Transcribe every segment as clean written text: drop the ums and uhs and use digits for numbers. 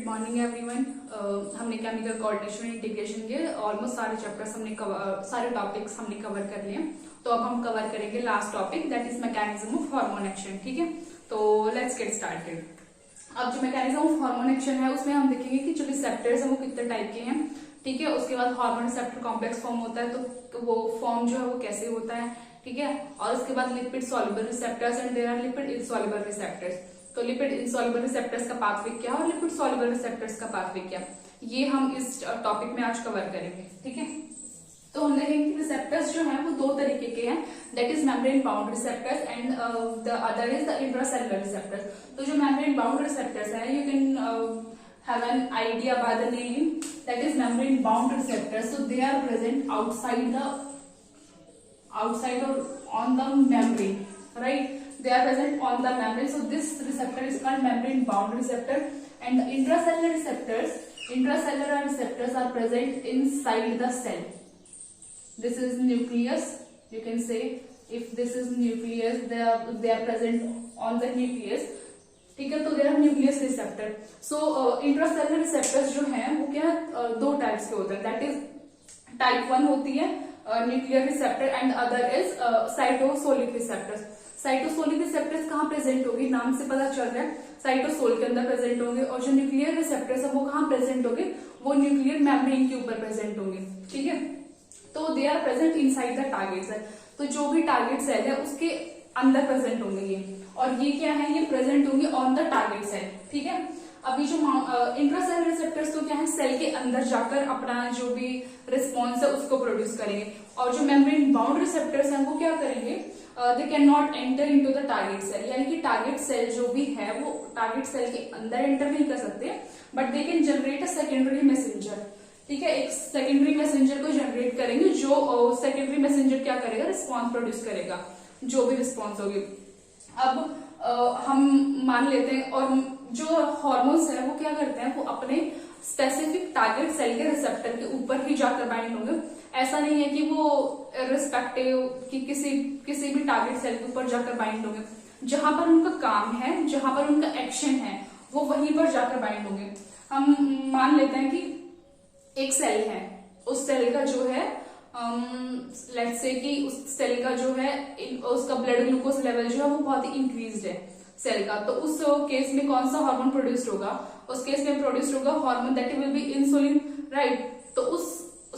Morning everyone. हमने chemical coordination integration के almost सारे चैप्टर्स सारे टॉपिक्स हमने कवर कर लिए। तो अब हम कवर करेंगे last topic, that is mechanism of hormone action. ठीक है, तो लेट्स गेट स्टार्टेड। अब जो मैकेनिज्म ऑफ हार्मोन एक्शन है उसमें हम देखेंगे कि जो रिसेप्टर्स है वो कितने टाइप के हैं। ठीक है, उसके बाद हार्मोन रिसेप्टर कॉम्प्लेक्स फॉर्म होता है, तो वो फॉर्म जो है वो कैसे होता है। ठीक है, और उसके बाद lipid soluble receptors and there are lipid insoluble receptors. तो लिपिड इनसॉल्युबल रिसेप्टर्स का पाथवे क्या और लिपिड सॉल्युबल रिसेप्टर्स का पाथवे क्या, ये हम इस टॉपिक में आज कवर करेंगे। ठीक है, तो हम देखेंगे कि रिसेप्टर्स जो हैं वो दो तरीके के हैं, that is membrane bound receptors and the other is the intracellular receptors. तो जो मेम्ब्रेन बाउंड रिसेप्टर्स है, you can have an idea by the name, that is membrane bound receptors. So they are present outside or on the membrane, right? They are present on the membrane. So this receptor is called membrane bound receptor. And the intracellular receptors are present inside the cell. This is nucleus. You can say if this is nucleus, they are present on the nucleus. ठीक है, तो there are nucleus receptor. So intracellular receptors जो हैं वो क्या दो types के होते हैं, दैट इज टाइप 1 होती है nuclear receptor and other is cytosolic receptors. Cytosolic receptors कहाँ प्रेजेंट होगी, नाम से पता चल रहा है साइटोसोल के अंदर प्रेजेंट होंगे, और जो न्यूक्लियर रिसेप्टर्स है वो कहाँ प्रेजेंट होंगे, वो न्यूक्लियर मेम्ब्रेन के ऊपर प्रेजेंट होंगे। ठीक है, तो they are present inside the target cell. तो जो भी टारगेट सेल है उसके अंदर प्रेजेंट होंगे ये, और ये क्या है, ये प्रेजेंट होंगे ऑन द टारगेट सेल। ठीक है, अभी जो इंट्रासेलुलर रिसेप्टर्स तो क्या है, सेल के अंदर जाकर अपना जो भी रिस्पॉन्स है उसको प्रोड्यूस करेंगे, और जो मेम्ब्रेन बाउंड रिसेप्टर्स हैं वो क्या करेंगे, they can not enter into the target cell, यानी कि टारगेट सेल जो भी है वो टारगेट सेल के अंदर एंटर नहीं कर सकते, but they can generate a secondary messenger. ठीक है, एक सेकेंडरी मैसेंजर को जनरेट करेंगे, जो सेकेंडरी मैसेंजर क्या करेगा, रिस्पॉन्स प्रोड्यूस करेगा, जो भी रिस्पॉन्स होगी। अब हम मान लेते हैं, और जो हार्मोन्स है वो क्या करते हैं, वो अपने स्पेसिफिक टारगेट सेल के रिसेप्टर के ऊपर ही जाकर बाइंड होंगे। ऐसा नहीं है कि वो रिस्पेक्टिव कि किसी भी टारगेट सेल के ऊपर जाकर बाइंड होंगे, जहां पर उनका काम है, जहां पर उनका एक्शन है, वो वहीं पर जाकर बाइंड होंगे। हम मान लेते हैं कि एक सेल है, उस सेल का जो है लेट्स से कि उस सेल का जो है उसका ब्लड ग्लूकोज लेवल जो है वो बहुत ही इंक्रीज्ड है सेल का, तो उस केस में कौन सा हार्मोन प्रोड्यूस्ड होगा, उस केस में प्रोड्यूस्ड होगा hormone that will be insulin, right. तो उस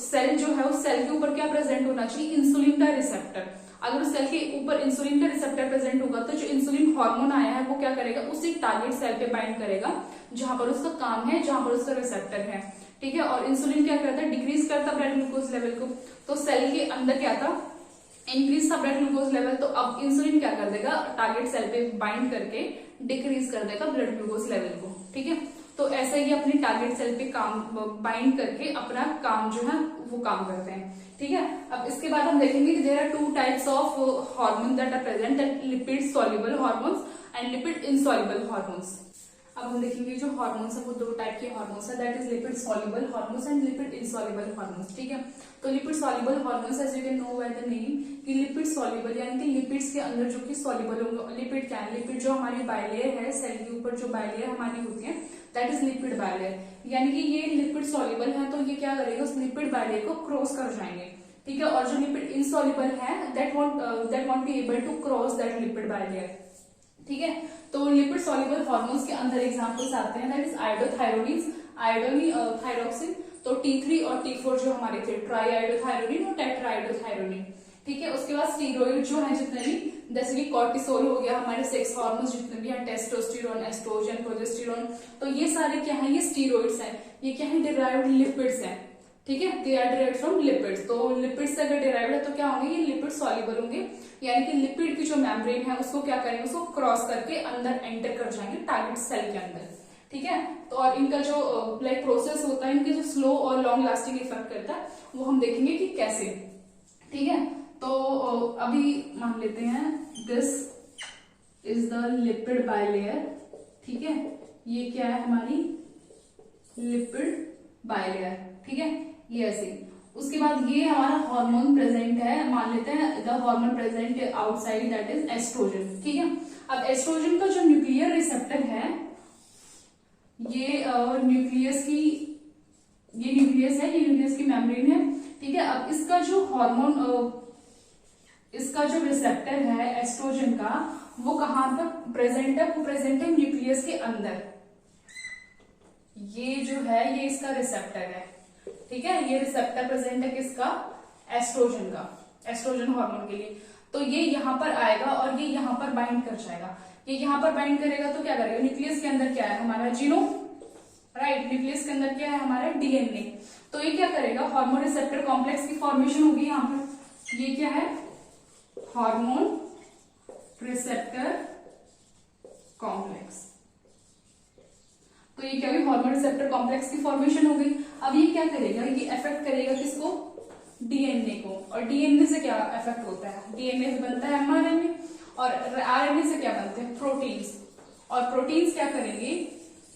सेल जो है उस सेल के ऊपर क्या प्रेजेंट होना चाहिए, इंसुलिन का रिसेप्टर। अगर उस सेल के ऊपर इंसुलिन का रिसेप्टर प्रेजेंट होगा तो जो इंसुलिन हार्मोन आया है वो क्या करेगा, उसी टारगेट सेल पे बाइंड करेगा जहां पर उसका काम है, जहां पर उसका रिसेप्टर है। ठीक है, और इंसुलिन क्या करता है, डिक्रीज करता ब्लड ग्लूकोज लेवल को। तो सेल के अंदर क्या था, इंक्रीज था ब्लड ग्लूकोज लेवल, तो अब इंसुलिन क्या कर देगा, टारगेट सेल पे बाइंड करके डिक्रीज कर देगा ब्लड ग्लूकोज लेवल को। ठीक है, तो ऐसे ही अपने टारगेट सेल पे काम बाइंड करके अपना काम जो है वो काम करते हैं। ठीक है, अब इसके बाद हम देखेंगे कि there are two types of hormone that are present, that lipid soluble hormones and lipid insoluble hormones. अब हम देखेंगे जो हार्मोन्स है वो दो टाइप के हार्मोन्स है, that is lipid soluble hormones and lipid insoluble hormones. ठीक है, तो lipid soluble hormones as you can know by the name कि लिपिड सॉल्युबल यानी कि लिपिड्स के अंदर जो कि सॉल्युबल होंगे। लिपिड क्या है, लिपिड जो हमारी बायलेयर है, सेल के ऊपर जो बायलेयर हमारी होती है दैट इज लिपिड बायलेयर, यानी कि ये लिपिड सॉल्युबल है तो ये क्या करेगा, उस लिपिड बायलेयर को क्रॉस कर जाएंगे। ठीक है, और जो लिपिड इनसॉल्युबल है that won't be able to cross that lipid bilayer. ठीक है, तो लिपिड सॉल्युबल हार्मोन्स के अंदर एग्जांपल्स आते हैं, दैट इज आयोडोथायरोडिन, थायरोक्सिन, तो T3 और T4 जो हमारे थे, ट्राई आयोडोथायरोडिन और टेट्रा आयोडोथायरोडिन। ठीक है, उसके बाद स्टीरॉइड जो है जितने भी, जैसे कि कॉर्टिसोल हो गया, हमारे सेक्स हार्मोन्स जितने भी हैं, टेस्टोस्टेरोन, एस्ट्रोजन, प्रोजेस्टेरोन, तो ये सारे क्या है, ये स्टीरॉइड्स हैं। ये क्या है, डिराइव्ड लिपिड्स हैं। ठीक है, they are derived from lipids. तो लिपिड से अगर डिराइव्ड है तो क्या होंगे, ये लिपिड सॉल्युबल होंगे, यानी कि लिपिड की जो मेम्ब्रेन है उसको क्या करेंगे, उसको क्रॉस करके अंदर एंटर कर जाएंगे टारगेट सेल के अंदर। ठीक है, तो और इनका जो लाइक प्रोसेस होता है, इनके जो स्लो और लॉन्ग लास्टिंग इफेक्ट करता है वो हम देखेंगे कि कैसे। ठीक है, तो अभी मान लेते हैं this is the lipid bilayer. ठीक है, ये क्या है, हमारी लिपिड बायलेयर। ठीक है, ये ऐसे। उसके बाद ये हमारा हार्मोन प्रेजेंट है, मान लेते हैं the hormone present outside that is estrogen. ठीक है, अब एस्ट्रोजन का जो न्यूक्लियर रिसेप्टर है ये न्यूक्लियस की, ये न्यूक्लियस है, ये न्यूक्लियस की मेम्ब्रेन है, ठीक है। अब इसका जो हार्मोन, इसका जो रिसेप्टर है एस्ट्रोजन का, वो कहाँ पर प्रेजेंट है? वो प्रेजेंट है न्यूक्लियस के अंदर। ये जो है ये इसका रिसेप्टर है, ठीक है। ये रिसेप्टर प्रेजेंट है किसका? एस्ट्रोजन का, एस्ट्रोजन हार्मोन के लिए। तो ये यहाँ पर आएगा और ये यहाँ पर बाइंड कर जाएगा। ये यहाँ पर बाइंड करेगा तो क्या करेगा? न्यूक्लियस के अंदर क्या है हमारा? Genome, right. न्यूक्लियस के अंदर क्या है हमारा? डीएनए। तो ये क्या करेगा? हार्मोन रिसेप्टर कॉम्प्लेक्स की फॉर्मेशन होगी यहाँ पर। ये क्या है? Hormone receptor complex. तो ये क्या हुई? हार्मोन रिसेप्टर कॉम्प्लेक्स की फॉर्मेशन हो गई। अब ये क्या करेगा? ये अफेक्ट करेगा किसको? डीएनए को। और डीएनए से क्या अफेक्ट होता है? डीएनए से बनता है एमआरएनए, और आरएनए से क्या बनते हैं? प्रोटीन्स। और प्रोटीन्स क्या करेंगे?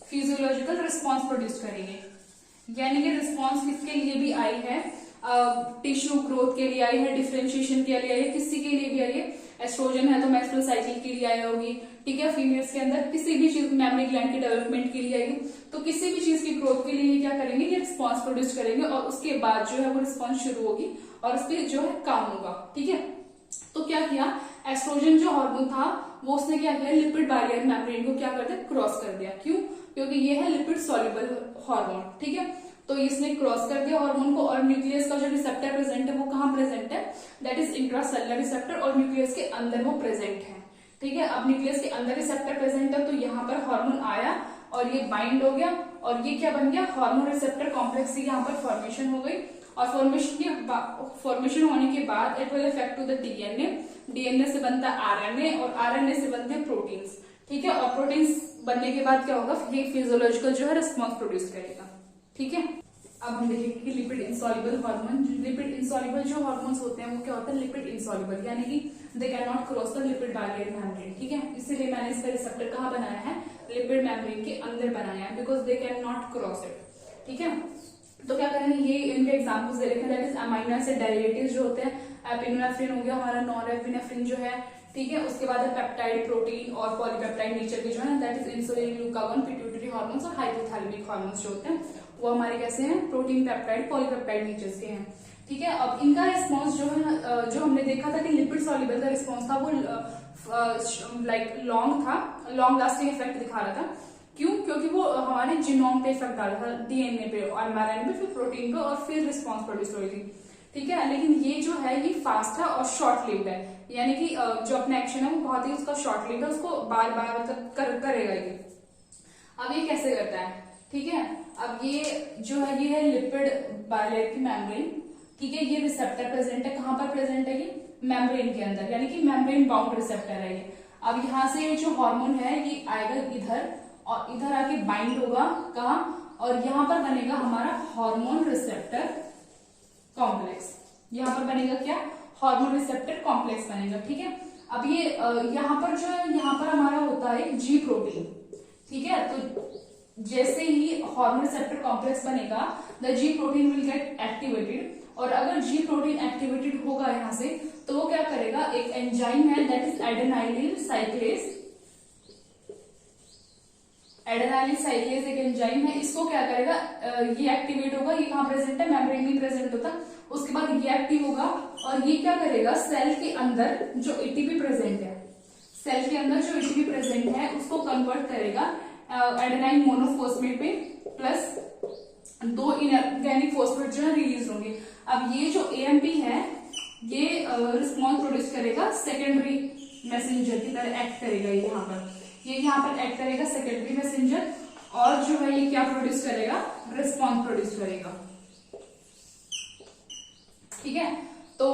फिजियोलॉजिकल रिस्पॉन्स प्रोड्यूस करेंगे। यानी कि रिस्पॉन्स किसके लिए भी आई है? टिश्यू ग्रोथ के लिए आई है, डिफरेंशिएशन के लिए आई है, किसी के लिए भी आई है। एस्ट्रोजन है तो मेंस्ट्रुअल साइकिल के लिए आई होगी, ठीक है। फीमेल्स के अंदर किसी भी चीज, मेमोरी ग्लैंड की डेवलपमेंट के लिए आएगी। तो किसी भी चीज की ग्रोथ के लिए क्या करेंगे? ये रिस्पॉन्स प्रोड्यूस करेंगे, और उसके बाद जो है वो रिस्पॉन्स शुरू होगी और उस पर जो है काम होगा, ठीक है। तो क्या किया? एस्ट्रोजन जो हार्मोन था वो उसने क्या किया? लिपिड बैरियर मेम्ब्रेन को क्या कर दिया? क्रॉस कर दिया। क्यों? क्योंकि ये है लिपिड सॉल्युबल हार्मोन, ठीक है। तो इसने क्रॉस कर दिया हार्मोन को, और न्यूक्लियस का जो रिसेप्टर प्रेजेंट है वो कहाँ प्रेजेंट है? दैट इज इंट्रासेलुलर रिसेप्टर, और न्यूक्लियस के अंदर वो प्रेजेंट है, ठीक है। अब न्यूक्लियस के अंदर रिसेप्टर प्रेजेंट है, तो यहाँ पर हार्मोन आया और ये बाइंड हो गया, और ये क्या बन गया? हार्मोन रिसेप्टर कॉम्प्लेक्स की यहाँ पर फॉर्मेशन हो गई। और फॉर्मेशन होने के बाद it will effect to the DNA. DNA से बनता है आरएनए, और आरएनए से बनते हैं प्रोटीन्स, ठीक है। और प्रोटीन्स बनने के बाद क्या होगा? ये फिजियोलॉजिकल जो है रिस्पॉन्स प्रोड्यूस करेगा, ठीक है। अब हम देखेंगे कि lipid insoluble hormone, lipid insoluble जो हार्मोन्स होते हैं वो क्या होता है? लिपिड इंसॉल्युबल, यानी कि दे can not cross the lipid barrier membrane, ठीक है। इसीलिए मैंने इसका रिसेप्टर कहाँ बनाया है? लिपिड मेम्ब्रेन के अंदर बनाया है, because they can not cross it, ठीक है। तो क्या करेंगे? ये इनके एग्जाम्पल्स दे रखे हैं, that is amino acid derivatives जो होते हैं। एपिनेफ्रिन हो गया हमारा, नॉन एपिनेफ्रिन जो है, ठीक है। उसके बाद है पेप्टाइड, प्रोटीन और पॉलीपेप्टाइड नेचर के जो है, that is insulin, glucagon, pituitary hormones और हाइपोथैलेमिक हार्मोन्स जो होते हैं वो हमारे कैसे हैं? प्रोटीन, पेप्टाइड, पॉलीपेप्टाइड नेचर के हैं, ठीक है। अब इनका रिस्पॉन्स जो है, जो हमने देखा था कि लिपिड सॉल्युबल का रिस्पॉन्स था वो लाइक लॉन्ग था, लॉन्ग लास्टिंग इफेक्ट दिखा रहा था। क्यों? क्योंकि वो हमारे जीनोम पे इफेक्ट डाल रहा था, डीएनए पे, एमआरएनए पे, फिर प्रोटीन पे, और फिर रिस्पॉन्स प्रोड्यूस हो रही थी, ठीक है। लेकिन ये जो है ये फास्ट है और शॉर्ट लिव्ड है, यानी कि जो अपना एक्शन है वो बहुत ही उसका शॉर्ट लिव्ड है, उसको बार बार मतलब करेगा ये। अब ये कैसे करता है? ठीक है। अब ये जो है ये है लिपिड बायलेयर की मेम्ब्रेन, ठीक है। ये रिसेप्टर प्रेजेंट है, कहाँ पर प्रेजेंट है? ये मेम्ब्रेन के अंदर, यानी कि मेम्ब्रेन बाउंड रिसेप्टर है ये। अब यहाँ से जो हार्मोन है ये आएगा इधर, और इधर आके बाइंड होगा कहाँ? और यहाँ पर बनेगा हमारा हार्मोन रिसेप्टर कॉम्प्लेक्स। यहाँ पर बनेगा क्या? हार्मोन रिसेप्टर कॉम्प्लेक्स बनेगा, ठीक है। अब ये यहाँ पर जो है, यहाँ पर हमारा होता है जी प्रोटीन, ठीक है। तो जैसे ही हार्मोन रिसेप्टर कॉम्प्लेक्स बनेगा, the ji protein will get activated, और अगर जी प्रोटीन एक्टिवेटेड होगा यहाँ से, तो वो क्या करेगा? एक एंजाइम है दैट इज एडेनाइलिन साइक्लेज। एडेनाइलिन साइक्लेज एक एंजाइम है, इसको क्या करेगा? ये एक्टिवेट होगा, ये कहाँ प्रेजेंट है? मेम्ब्रेन में प्रेजेंट होता। उसके बाद ये एक्टिव होगा, और ये क्या करेगा? सेल के अंदर जो एटीपी प्रेजेंट है, सेल के अंदर जो एटीपी प्रेजेंट है उसको कन्वर्ट करेगा एडेनाइन मोनोफॉस्फेट पे, प्लस 2 इनऑर्गेनिक फॉस्फेट जो है रिलीज होंगे। अब ये जो एएमपी है ये रिस्पॉन्स प्रोड्यूस करेगा, सेकेंडरी मैसेंजर की तरह एक्ट करेगा। ये यहाँ पर एक्ट करेगा सेकेंडरी मैसेंजर, और जो है ये क्या प्रोड्यूस करेगा? रिस्पॉन्स प्रोड्यूस करेगा, ठीक है। तो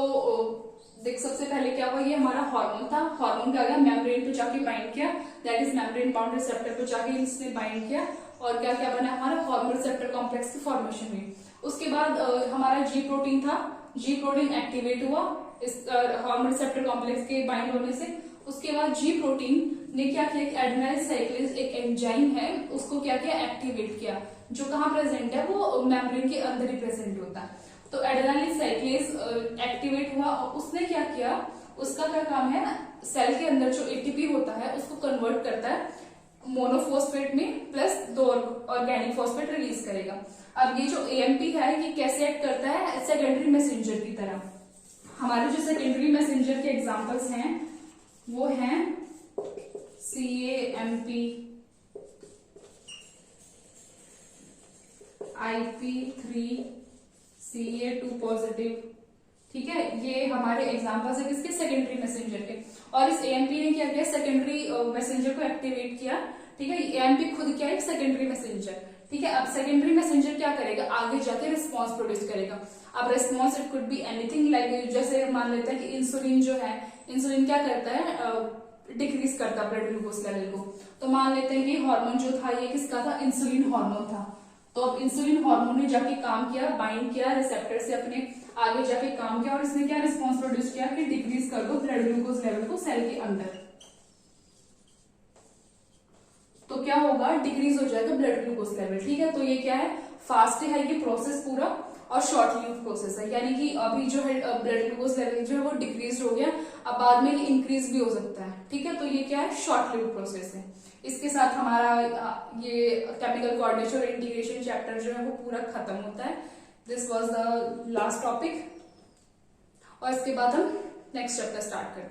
देख सबसे पहले क्या हुआ? ये हमारा हार्मोन था, हार्मोन क्या गया? मेम्ब्रेन पे जाके बाइंड किया, that is membrane bound receptor पे जाके इसने बाइंड किया, और क्या क्या बना? हमारा हार्मोन रिसेप्टर कॉम्प्लेक्स की फॉर्मेशन हुई। उसके बाद हमारा जी प्रोटीन था, जी प्रोटीन एक्टिवेट हुआ इस हार्मोन रिसेप्टर कॉम्प्लेक्स के बाइंड होने से। उसके बाद जी प्रोटीन ने क्या किया? एडेनाइल साइक्लेज एक एंजाइम है, उसको क्या किया? एक्टिवेट किया, जो कहाँ प्रेजेंट है? वो मेम्ब्रेन के अंदर ही प्रेजेंट होता है। तो एडेनाइल साइक्लेज एक्टिवेट हुआ, और उसने क्या किया? उसका क्या काम है? सेल के अंदर जो एटीपी होता है उसको कन्वर्ट करता है मोनोफॉस्फेट में, प्लस 2 ऑर्गेनिक फॉस्फेट रिलीज करेगा। अब ये जो AMP है ये कैसे एक्ट करता है, सेकेंडरी मैसेंजर की तरह। हमारे जो सेकेंडरी मैसेंजर के एग्जांपल्स हैं वो हैं CAMP, IP3, CA2 पॉजिटिव, ठीक है, ये हमारे एग्जांपल्स है किसके, सेकेंडरी मैसेंजर के। और इस AMP ने क्या किया, सेकेंडरी मैसेंजर को एक्टिवेट किया, ठीक है। AMP खुद क्या है, एक मैसेंजर, ठीक है। अब सेकेंडरी मैसेंजर क्या करेगा, आगे जाके रिस्पॉन्स प्रोड्यूस करेगा। अब response it could be anything, like जैसे मान लेते हैं कि इंसुलिन जो है, इंसुलिन क्या करता है, डिक्रीज करता है ब्लड ग्लूकोज लेवल को। तो मान लेते हैं कि हार्मोन जो था ये किसका था, इंसुलिन हार्मोन था। तो अब इंसुलिन हार्मोन ने जाके काम किया, बाइंड किया रिसेप्टर से, अपने आगे जाके काम किया, और इसने क्या रिस्पॉन्स प्रोड्यूस किया कि डिक्रीज कर दो ब्लड ग्लूकोज लेवल को सेल के अंदर। तो क्या होगा, डिक्रीज हो जाएगा ब्लड ग्लूकोज लेवल, ठीक है। तो ये क्या है, फास्ट है ये प्रोसेस पूरा, और शॉर्ट लिव्ड प्रोसेस है, यानी कि अभी जो है ब्लड ग्लूकोज लेवल जो है वो डिक्रीज हो गया, अब बाद में ये इंक्रीज भी हो सकता है, ठीक है। तो ये क्या है, शॉर्ट लिव्ड प्रोसेस है। इसके साथ हमारा ये केमिकल कोऑर्डिनेशन और इंटीग्रेशन चैप्टर जो है वो पूरा खत्म होता है। This was the last topic, और इसके बाद हम नेक्स्ट चैप्टर स्टार्ट करते हैं।